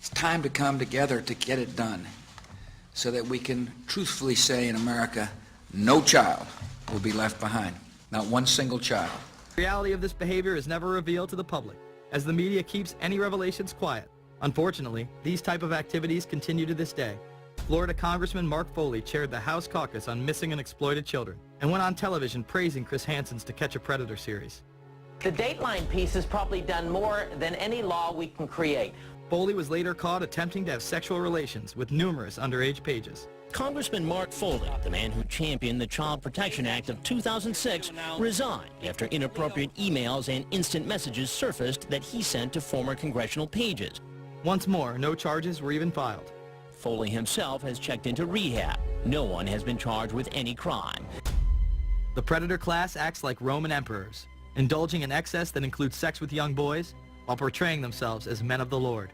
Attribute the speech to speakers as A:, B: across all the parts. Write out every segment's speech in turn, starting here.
A: It's time to come together to get it done so that we can truthfully say in America, no child will be left behind, not one single child.
B: The reality of this behavior is never revealed to the public, as the media keeps any revelations quiet. Unfortunately, these type of activities continue to this day. Florida Congressman Mark Foley chaired the House caucus on missing and exploited children and went on television praising Chris Hansen's To Catch a Predator series.
C: The Dateline piece has probably done more than any law we can create.
B: Foley was later caught attempting to have sexual relations with numerous underage pages.
D: Congressman Mark Foley, the man who championed the Child Protection Act of 2006, resigned after inappropriate emails and instant messages surfaced that he sent to former congressional pages.
B: Once more, no charges were even filed.
D: Foley himself has checked into rehab. No one has been charged with any crime.
B: The predator class acts like Roman emperors, indulging in excess that includes sex with young boys while portraying themselves as men of the Lord.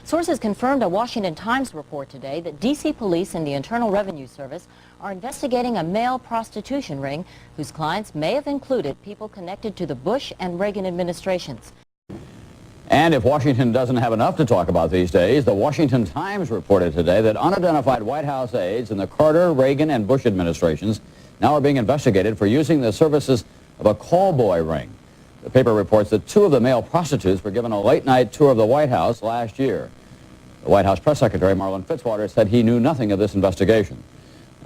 E: Sources confirmed a Washington Times report today that D.C. police and the Internal Revenue Service are investigating a male prostitution ring whose clients may have included people connected to the Bush and Reagan administrations.
F: And if Washington doesn't have enough to talk about these days, the Washington Times reported today that unidentified White House aides in the Carter, Reagan, and Bush administrations now are being investigated for using the services of a call boy ring. The paper reports that 2 of the male prostitutes were given a late-night tour of the White House last year. The White House press secretary, Marlin Fitzwater, said he knew nothing of this investigation.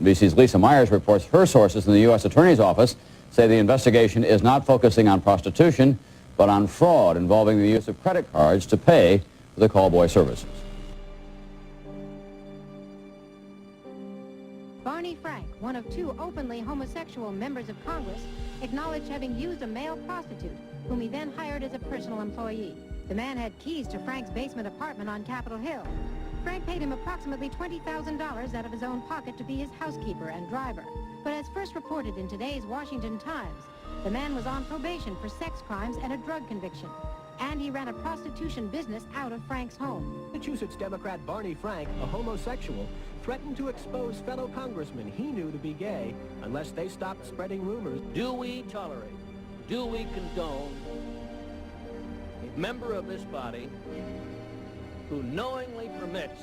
F: NBC's Lisa Myers reports her sources in the U.S. Attorney's Office say the investigation is not focusing on prostitution, but on fraud involving the use of credit cards to pay for the call boy services.
G: Barney Frank, one of 2 openly homosexual members of Congress, acknowledged having used a male prostitute, whom he then hired as a personal employee. The man had keys to Frank's basement apartment on Capitol Hill. Frank paid him approximately $20,000 out of his own pocket to be his housekeeper and driver. But as first reported in today's Washington Times, the man was on probation for sex crimes and a drug conviction. And he ran a prostitution business out of Frank's home.
H: Massachusetts Democrat Barney Frank, a homosexual, threatened to expose fellow congressmen he knew to be gay unless they stopped spreading rumors.
I: Do we tolerate, do we condone a member of this body who knowingly permits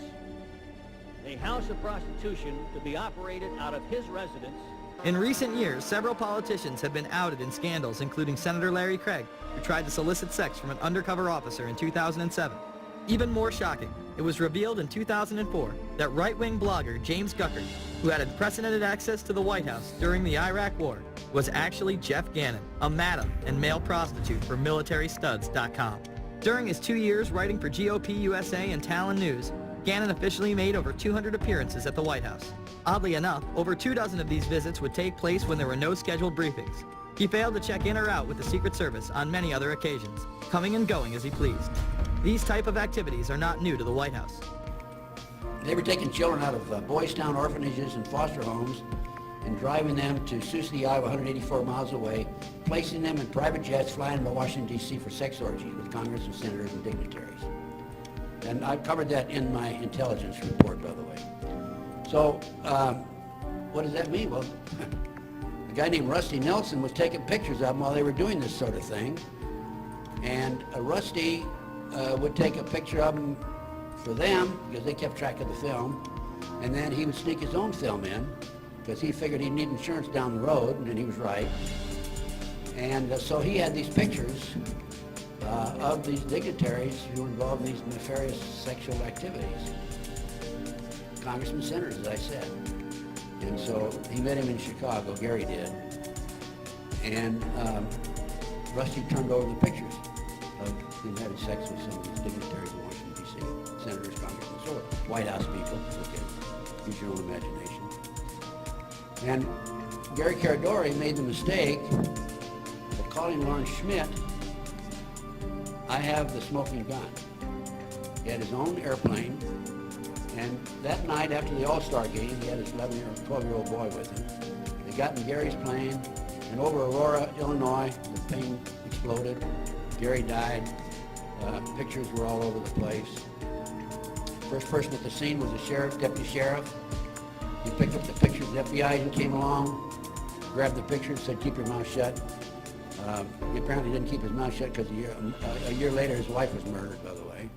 I: a house of prostitution to be operated out of his residence?
B: In recent years, several politicians have been outed in scandals, including Senator Larry Craig, who tried to solicit sex from an undercover officer in 2007. Even more shocking, it was revealed in 2004 that right-wing blogger James Guckert, who had unprecedented access to the White House during the Iraq War, was actually Jeff Gannon, a madam and male prostitute for MilitaryStuds.com. During his 2 years writing for GOP USA and Talon News, Gannon officially made over 200 appearances at the White House. Oddly enough, over 24 of these visits would take place when there were no scheduled briefings. He failed to check in or out with the Secret Service on many other occasions, coming and going as he pleased. These type of activities are not new to the White House.
J: They were taking children out of Boys Town orphanages and foster homes and driving them to Sioux City, Iowa, 184 miles away, placing them in private jets, flying them to Washington, D.C. for sex orgies with Congress and senators and dignitaries. And I covered that in my intelligence report, by the way. So, what does that mean? Well, a guy named Rusty Nelson was taking pictures of them while they were doing this sort of thing. And Rusty would take a picture of them for them, because they kept track of the film, and then he would sneak his own film in, because he figured he'd need insurance down the road, and he was right. And so he had these pictures of these dignitaries who were involved in these nefarious sexual activities. Congressmen, senators, as I said. And so he met him in Chicago, Gary did. And Rusty turned over the pictures of him having sex with some of these dignitaries in Washington, D.C., senators, congressmen, so White House people. Okay, use your own imagination. And Gary Caradori made the mistake of calling Lawrence Schmidt, I have the smoking gun. He had his own airplane, and that night after the All-Star game, he had his 12-year-old boy with him. They got in Gary's plane, and over Aurora, Illinois, the plane exploded. Gary died. Pictures were all over the place. First person at the scene was the sheriff, deputy sheriff. He picked up the pictures. The FBI agent came along, grabbed the pictures, said, keep your mouth shut. He apparently didn't keep his mouth shut because a year later his wife was murdered, by the way.